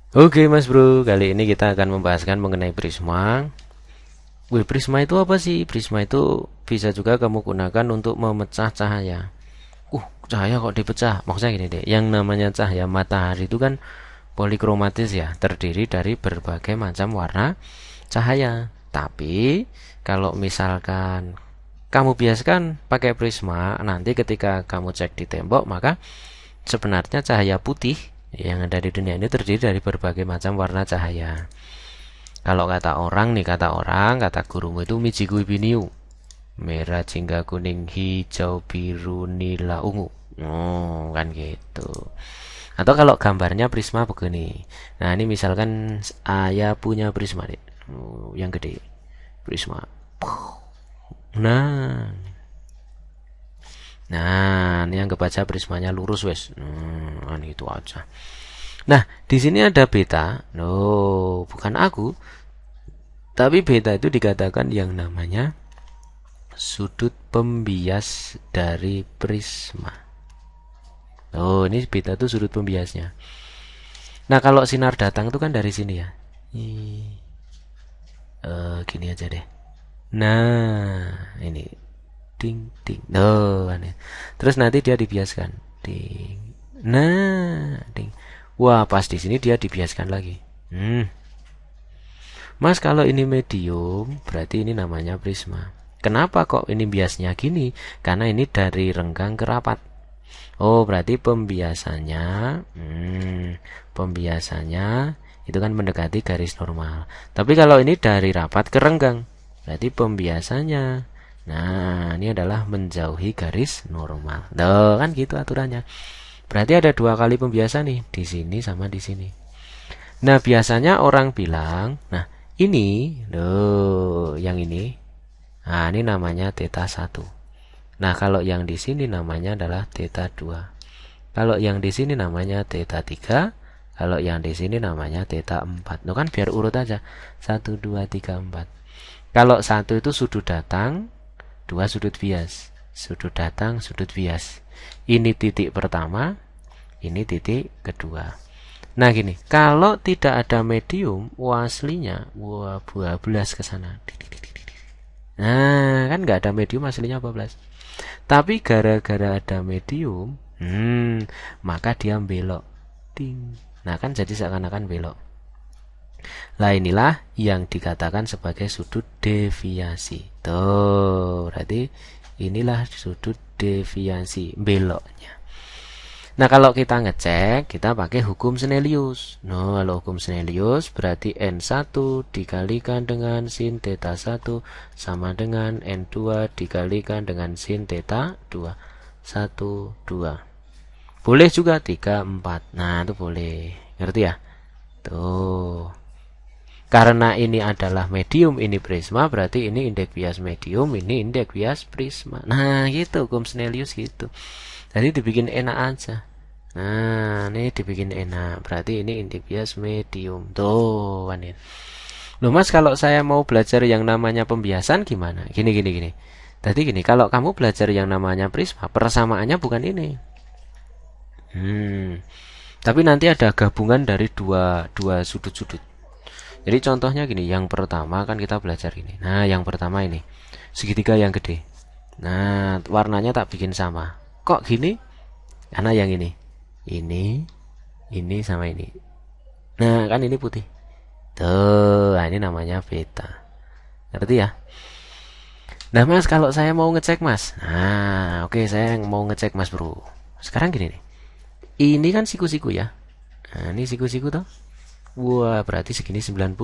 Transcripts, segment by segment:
Oke Mas Bro, kali ini kita akan membahaskan mengenai prisma. Wih, prisma itu apa sih? Prisma itu bisa juga kamu gunakan untuk memecah cahaya. Cahaya kok dipecah? Maksudnya gini deh, yang namanya cahaya matahari itu kan polikromatis ya, terdiri dari berbagai macam warna cahaya. Tapi kalau misalkan kamu biaskan pakai prisma, nanti ketika kamu cek di tembok, maka sebenarnya cahaya putih yang ada di dunia ini terdiri dari berbagai macam warna cahaya. Kalau kata gurumu itu Mijiku Ibiniu, merah, jingga, kuning, hijau, biru, nila, ungu. Oh, kan gitu. Atau kalau gambarnya prisma begini. Nah, ini misalkan ayah punya prisma nih. Oh, yang gede. Prisma. Nah, nah, ini yang kebaca prismanya lurus wes. Kan itu aja. Nah, di sini ada beta. No, bukan aku, tapi beta itu dikatakan yang namanya sudut pembias dari prisma. Oh, ini beta itu sudut pembiasnya. Nah, kalau sinar datang itu kan dari sini ya. Gini aja deh. Nah, ini ding ding. Oh, ini. Terus nanti dia dibiaskan. Ding. Nah, ding. Wah, pas di sini dia dibiaskan lagi. Mas, kalau ini medium, berarti ini namanya prisma. Kenapa kok ini biasnya gini? Karena ini dari renggang ke rapat. Oh, berarti pembiasannya itu kan mendekati garis normal. Tapi kalau ini dari rapat ke renggang, berarti pembiasannya. Nah, ini adalah menjauhi garis normal. Tuh, kan gitu aturannya. Berarti ada dua kali pembiasan nih, di sini sama di sini. Nah, biasanya orang bilang, nah, ini, loh, yang ini. Nah, ini namanya theta 1. Nah, kalau yang di sini namanya adalah theta 2. Kalau yang di sini namanya theta 3. Kalau yang di sini namanya theta 4. Loh, kan biar urut aja. 1, 2, 3, 4. Kalau 1 itu sudut datang, 2 sudut bias. Sudut datang, sudut bias. Ini titik pertama, ini titik kedua. Nah gini, kalau tidak ada medium, aslinya wah 12 ke sana. Nah, kan nggak ada medium aslinya 12. Tapi gara-gara ada medium, maka dia belok. Ting. Nah, kan jadi seakan-akan belok. Lah inilah yang dikatakan sebagai sudut deviasi. Tuh, berarti inilah sudut deviasi beloknya. Nah, kalau kita ngecek, kita pakai hukum Snellius. Nah, kalau hukum Snellius berarti N1 dikalikan dengan sin theta 1 sama dengan N2 dikalikan dengan sin theta 2. 1, 2. Boleh juga 3, 4. Nah, itu boleh. Ngerti ya? Tuh. Karena ini adalah medium, ini prisma, berarti ini indeks bias medium, ini indeks bias prisma. Nah, gitu hukum Snellius gitu. Jadi dibikin enak aja. Nah, ini dibikin enak. Berarti ini indeks bias medium. Tuh, kan ini. Loh Mas, kalau saya mau belajar yang namanya pembiasan gimana? Gini, gini, gini. Tadi gini, kalau kamu belajar yang namanya prisma, persamaannya bukan ini. Hmm, tapi nanti ada gabungan dari dua sudut-sudut. Jadi contohnya gini, yang pertama kan kita belajar ini. Nah, yang pertama ini segitiga yang gede. Nah, warnanya tak bikin sama. Kok gini? Karena yang ini sama ini. Nah, kan ini putih. Tuh, nah ini namanya beta. Ngerti ya? Nah, Mas, kalau saya mau ngecek, Mas. Nah, oke, saya mau ngecek, Mas, Bro. Sekarang gini nih. Ini kan siku-siku ya. Nah, ini siku-siku toh. Wah, berarti segini 90.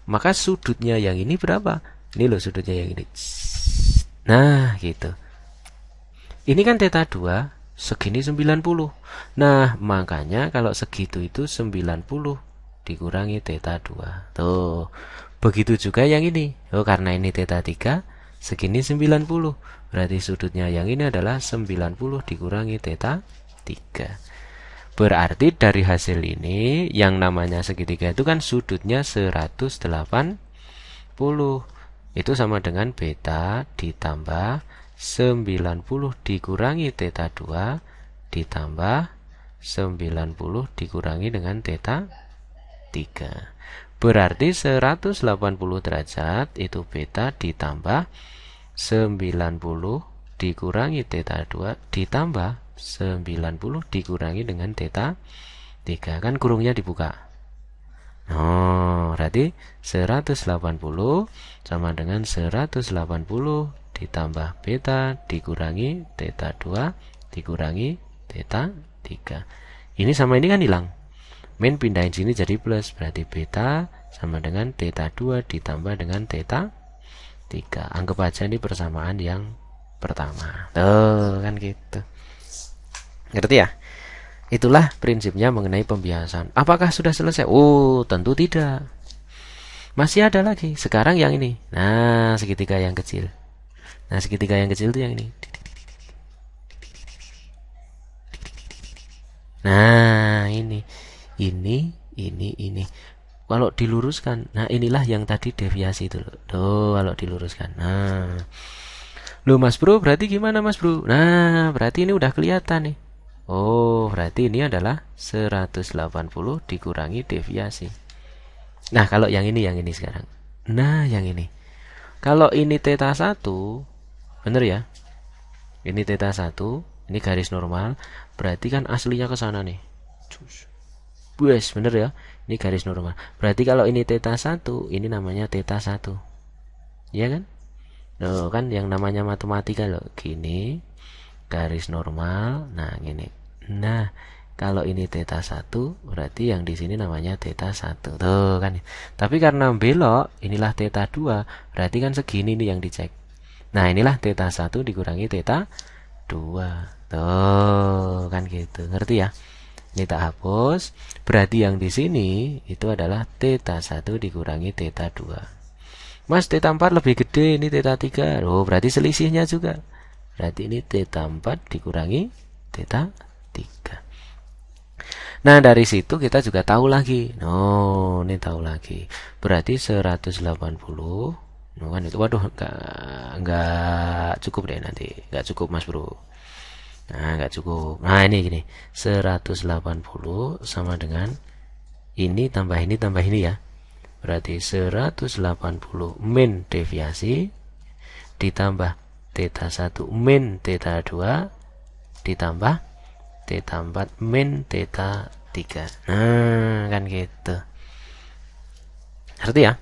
Maka sudutnya yang ini berapa? Ini loh sudutnya yang ini. Nah, gitu. Ini kan theta 2, segini 90. Nah, makanya kalau segitu itu 90 dikurangi theta 2. Tuh. Begitu juga yang ini. Oh, karena ini theta 3, segini 90. Berarti sudutnya yang ini adalah 90 dikurangi theta 3. Berarti dari hasil ini yang namanya segitiga itu kan sudutnya 180. Itu sama dengan beta ditambah 90 dikurangi theta 2 ditambah 90 dikurangi dengan theta 3. Berarti 180 derajat itu beta ditambah 90 dikurangi theta 2 ditambah 90 dikurangi dengan theta 3. Kan kurungnya dibuka. Oh, berarti 180 sama dengan 180 ditambah beta dikurangi theta 2 dikurangi theta 3. Ini sama ini kan hilang. Min pindahin sini jadi plus, berarti beta sama dengan theta 2 ditambah dengan theta 3. Anggap aja ini persamaan yang pertama. Tuh, kan gitu. Ngerti ya? Itulah prinsipnya mengenai pembiasan. Apakah sudah selesai? Oh, tentu tidak. Masih ada lagi. Sekarang yang ini. Nah, segitiga yang kecil. Nah, segitiga yang kecil itu yang ini. Nah, ini. Ini. Kalau diluruskan, nah inilah yang tadi deviasi itu loh. Tuh, kalau diluruskan. Nah. Loh, Mas Bro, berarti gimana, Mas Bro? Nah, berarti ini udah kelihatan nih. Oh, berarti ini adalah 180 dikurangi deviasi. Nah, kalau yang ini sekarang. Nah, yang ini. Kalau ini theta 1, bener ya? Ini theta 1, ini garis normal, berarti kan aslinya ke sana nih. Wes, bener ya? Ini garis normal. Berarti kalau ini theta 1, ini namanya theta 1. Iya kan? Loh, kan yang namanya matematika loh. Gini, garis normal. Nah, gini. Nah, kalau ini theta 1, berarti yang di sini namanya theta 1. Tuh kan. Tapi karena belok, inilah theta 2, berarti kan segini nih yang dicek. Nah, inilah theta 1 dikurangi theta 2. Tuh, kan gitu. Ngerti ya? Ini tak hapus. Berarti yang di sini itu adalah theta 1 dikurangi theta 2. Mas, theta 4 lebih gede, ini theta 3. Oh, berarti selisihnya juga. Berarti ini theta 4 dikurangi theta 3. Nah, dari situ kita juga tahu lagi. Oh, ini tahu lagi. Berarti 180. Oh, kan itu. Waduh, enggak cukup deh nanti. Enggak cukup, Mas Bro. Nah, enggak cukup. Nah, ini gini. 180 sama dengan ini tambah ini ya. Berarti 180 min deviasi ditambah theta 1 min theta 2 ditambah theta 4 min theta 3. Nah, kan gitu. Ngerti ya?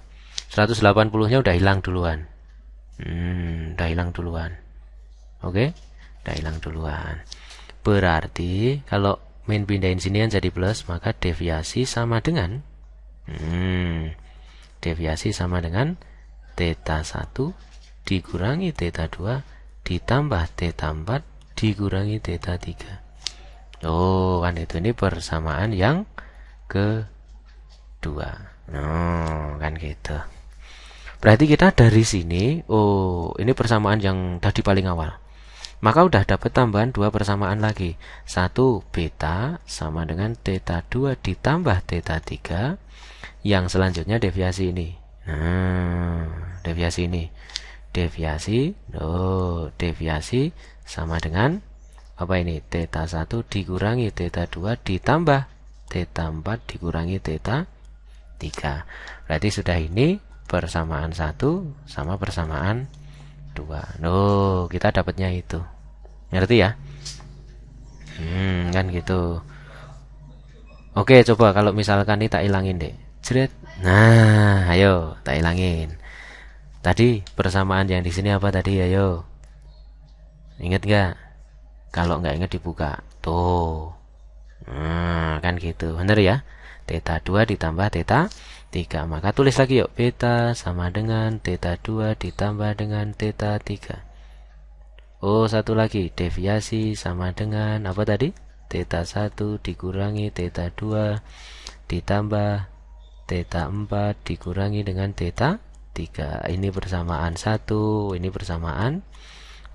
180-nya udah hilang duluan. Udah hilang duluan. Oke? Udah hilang duluan. Berarti kalau min pindahin sini kan jadi plus, maka deviasi sama dengan deviasi sama dengan theta 1 dikurangi theta 2 ditambah theta 4 dikurangi theta 3. Oh, kan itu, ini persamaan yang kedua. Oh, kan gitu. Berarti kita dari sini, oh, ini persamaan yang tadi paling awal. Maka udah dapat tambahan dua persamaan lagi. 1 beta sama dengan theta 2 ditambah theta 3. Yang selanjutnya deviasi ini. Nah, deviasi ini. Deviasi sama dengan apa ini? Theta 1 dikurangi theta 2 ditambah theta 4 dikurangi theta 3. Berarti sudah ini persamaan 1 sama persamaan 2. Loh, kita dapatnya itu. Ngerti ya? Kan gitu. Oke, coba kalau misalkan ini tak hilangin deh. Jret. Nah, ayo tak hilangin. Tadi persamaan yang di sini apa tadi? Ayo. Ingat gak? Kalau nggak ingat dibuka. Tuh. Nah, kan gitu. Bener ya? Theta 2 ditambah theta 3. Maka tulis lagi yuk. Beta sama dengan theta 2 ditambah dengan theta 3. Oh, satu lagi. Deviasi sama dengan apa tadi? Theta 1 dikurangi theta 2 ditambah theta 4 dikurangi dengan theta 3. Ini persamaan 1, ini persamaan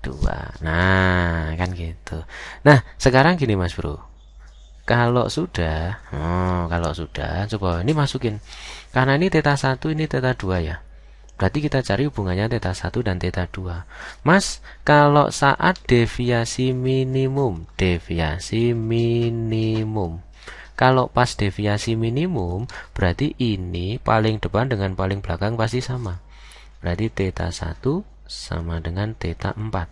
2. Nah, kan gitu. Nah, sekarang gini Mas Bro. Kalau sudah, coba ini masukin. Karena ini theta 1, ini theta 2 ya. Berarti kita cari hubungannya theta 1 dan theta 2. Mas, kalau saat deviasi minimum, Kalau pas deviasi minimum, berarti ini paling depan dengan paling belakang pasti sama. Berarti theta 1 sama dengan theta 4.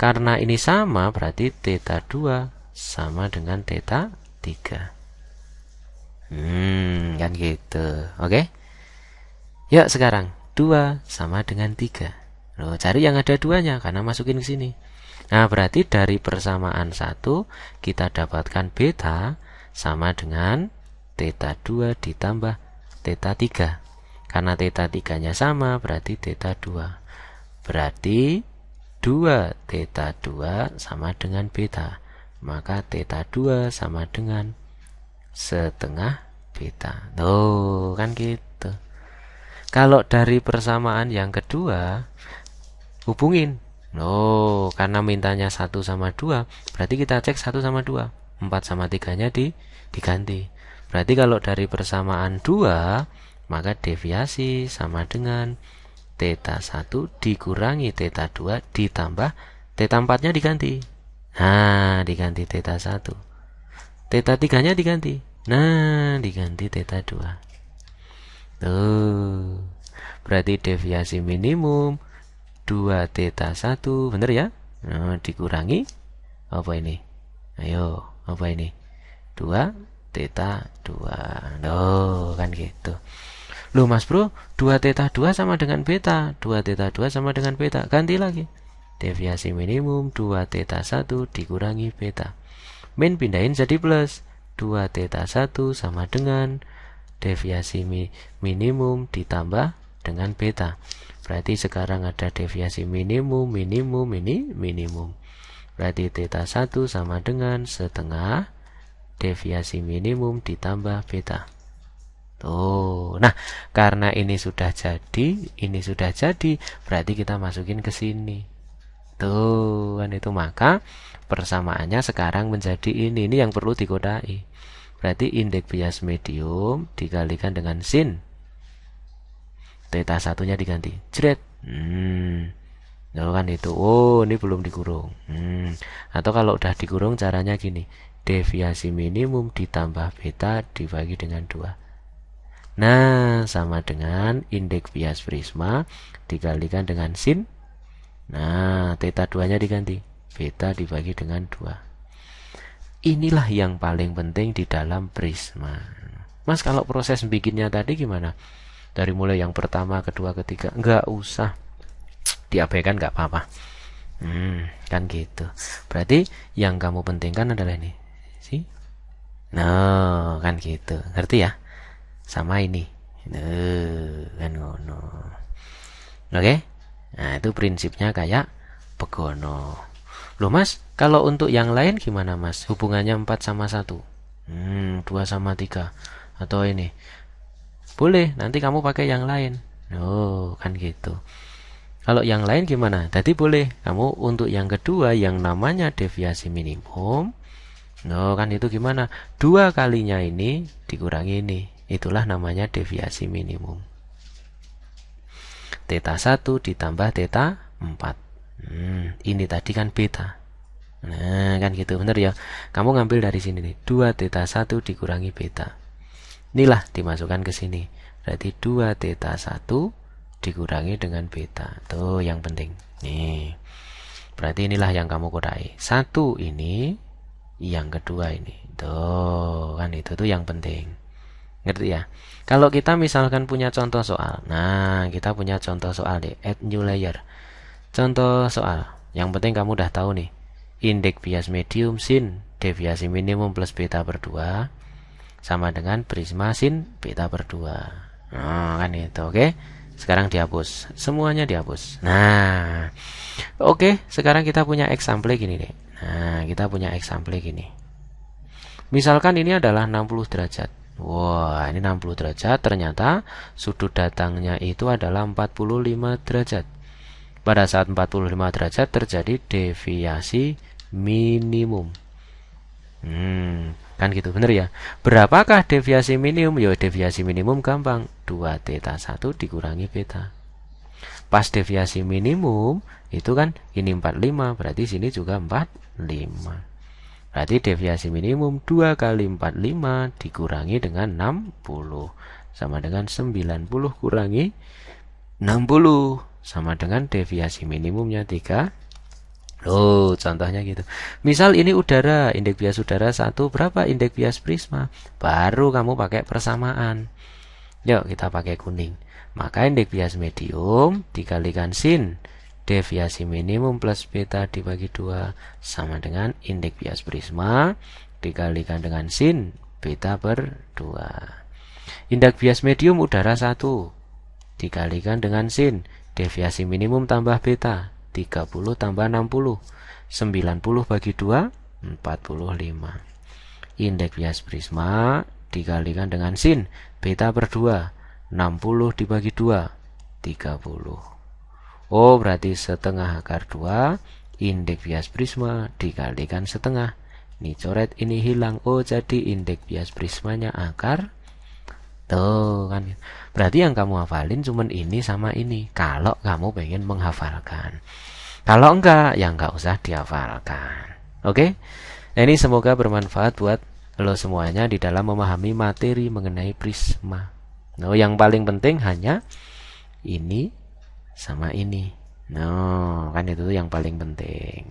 Karena ini sama, berarti theta 2 sama dengan theta 3. Kan gitu. Oke? Yuk sekarang 2 sama dengan 3. Loh, cari yang ada duanya karena masukin ke sini. Nah, berarti dari persamaan 1 kita dapatkan beta sama dengan theta 2 ditambah theta 3. Karena theta 3-nya sama, berarti theta 2. Berarti 2 theta 2 sama dengan beta. Maka theta 2 sama dengan setengah beta. Tuh, kan gitu. Kalau dari persamaan yang kedua, hubungin. Oh, karena mintanya 1 sama 2, berarti kita cek 1 sama 2. 4 sama 3-nya diganti. Berarti kalau dari persamaan 2, maka deviasi sama dengan theta 1 dikurangi theta 2 ditambah theta 4-nya diganti. Nah, diganti theta 1. Theta 3-nya diganti. Nah, diganti theta 2. Tuh. Berarti deviasi minimum 2 theta 1, bener ya? Nah, dikurangi apa ini? Ayo, apa ini? 2 theta 2. Loh, kan gitu. Loh Mas Bro, 2 theta 2 sama dengan beta. 2 theta 2 sama dengan beta. Ganti lagi. Deviasi minimum 2 theta 1 dikurangi beta. Min pindahin jadi plus. 2 theta 1 sama dengan deviasi minimum ditambah dengan beta. Berarti sekarang ada deviasi minimum, minimum. Berarti theta 1 sama dengan setengah deviasi minimum ditambah beta. Tuh. Nah, karena ini sudah jadi, berarti kita masukin ke sini. Tuh, kan itu, maka persamaannya sekarang menjadi ini. Ini yang perlu dikodai. Berarti indeks bias medium dikalikan dengan sin. Theta 1-nya diganti. Jret. Tuh kan itu. Oh, ini belum dikurung. Atau kalau udah dikurung caranya gini. Deviasi minimum ditambah beta dibagi dengan 2. Nah, sama dengan indeks bias prisma dikalikan dengan sin. Nah, theta 2-nya diganti. Beta dibagi dengan 2. Inilah yang paling penting di dalam prisma. Mas, kalau proses bikinnya tadi gimana? Dari mulai yang pertama, kedua, ketiga, nggak usah diabaikan, nggak apa-apa. Kan gitu. Berarti yang kamu pentingkan adalah ini. Nah, kan gitu. Ngerti ya? Sama ini. Kan ngono. Oke? Nah, itu prinsipnya kayak begono. Loh Mas, kalau untuk yang lain gimana Mas? Hubungannya 4 sama 1. 2 sama 3. Atau ini. Boleh, nanti kamu pakai yang lain. Oh, kan gitu. Kalau yang lain gimana? Tadi boleh. Kamu untuk yang kedua yang namanya deviasi minimum. Oh, kan itu gimana? 2 kalinya ini dikurangi ini. Itulah namanya deviasi minimum. Theta 1 ditambah theta 4. Ini tadi kan beta. Nah, kan gitu, bener ya. Kamu ngambil dari sini nih. 2 theta 1 dikurangi beta. Inilah dimasukkan ke sini. Berarti 2 theta 1 dikurangi dengan beta. Tuh yang penting. Nih. Berarti inilah yang kamu kodai. 1 ini, yang kedua ini. Tuh, kan itu tuh yang penting. Ngerti ya? Kalau kita misalkan punya contoh soal. Nah, kita punya contoh soal deh. Add new layer. Contoh soal. Yang penting kamu udah tahu nih. Indeks bias medium sin deviasi minimum plus beta per 2 sama dengan prisma sin beta per 2. Nah, kan itu, oke? Sekarang dihapus. Semuanya dihapus. Nah, oke. Sekarang kita punya example gini deh. Nah, kita punya example gini. Misalkan ini adalah 60 derajat. Wah, ini 60 derajat. Ternyata sudut datangnya itu adalah 45 derajat. Pada saat 45 derajat terjadi deviasi minimum. Kan gitu, bener ya? Berapakah deviasi minimum? Ya, deviasi minimum gampang. 2 theta 1 dikurangi beta. Pas deviasi minimum itu kan ini 45, berarti sini juga 45. Berarti deviasi minimum 2 kali 45 dikurangi dengan 60. Sama dengan 90 kurangi 60. Sama dengan deviasi minimumnya 3. Oh, contohnya gitu. Misal ini udara, indeks bias udara 1, berapa indeks bias prisma? Baru kamu pakai persamaan. Yuk, kita pakai kuning. Maka indeks bias medium dikalikan sin deviasi minimum plus beta dibagi 2 sama dengan indeks bias prisma dikalikan dengan sin beta per 2. Indeks bias medium udara 1 dikalikan dengan sin deviasi minimum tambah beta 30 tambah 60. 90 bagi 2 45. Indeks bias prisma dikalikan dengan sin beta per 2 60 dibagi 2 30. Oh, berarti setengah akar 2 indeks bias prisma dikalikan setengah. Ini coret, ini hilang. Oh, jadi indeks bias prismanya akar. Tuh kan. Berarti yang kamu hafalin cuman ini sama ini. Kalau kamu pengen menghafalkan. Kalau enggak, ya enggak usah dihafalkan. Oke? Nah, ini semoga bermanfaat buat lo semuanya di dalam memahami materi mengenai prisma. Nah, yang paling penting hanya ini sama ini. Nah, kan itu yang paling penting.